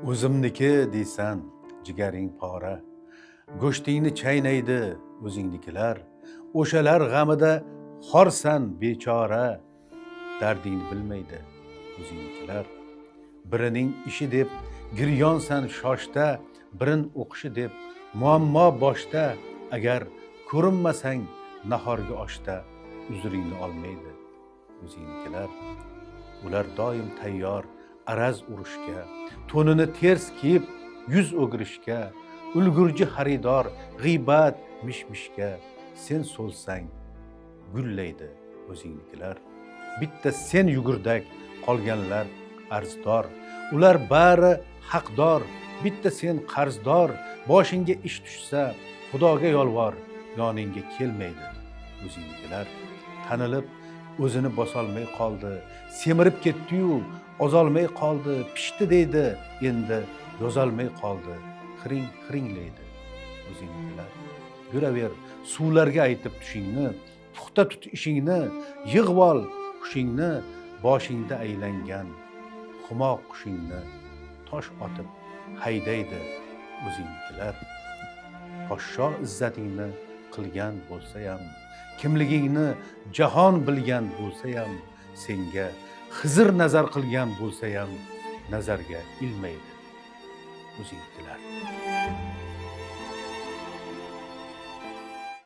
O'zimniki deysan, jigaring pora. Go'shtingni chaynaydi o'zingnikilar. O'shalar g'amida xorsan bechora. Dardingni bilmaydi o'zingnikilar. Birining ishi deb giryonsan shoshda, birin o'qishi deb muammo boshda. Agar ko'rinmasang nahorgi oshda, uzringni olmaydi o'zingnikilar. Ular doim tayyor araz urushga, to'nini ters kiyib yuz o'girishga, ulgurji xaridor g'iybat mishmishga. Sen so'lsang gullaydi o'zingnikilar. Bitta sen yugurdak, qolganlar arzdor. Ular bari haqdor, bitta sen qarzdor. Boshingga ish tushsa xudoga yolvor, yoningga kelmaydi o'zingnikilar. Tanilib o'zini bosolmay qoldi, semirib ketdi-yu ozolmay qoldi. Pishdi deydi, endi yozolmay qoldi. Xiringlaydi o'zingnikilar. Yuraver suvlarga aytib tushingni, puxta tut ishingni, yig'ib ol hushingni. Boshingda aylangan humo qushingni tosh otib haydaydi o'zingnikilar. Poshsho izzatingni qilgan bo'lsa-ham, kimligingni jahon bilgan bo'lsa-ham, senga Xizr nazar qilgan bo'lsa-ham, nazarga ilmaydi o'zingnikilar.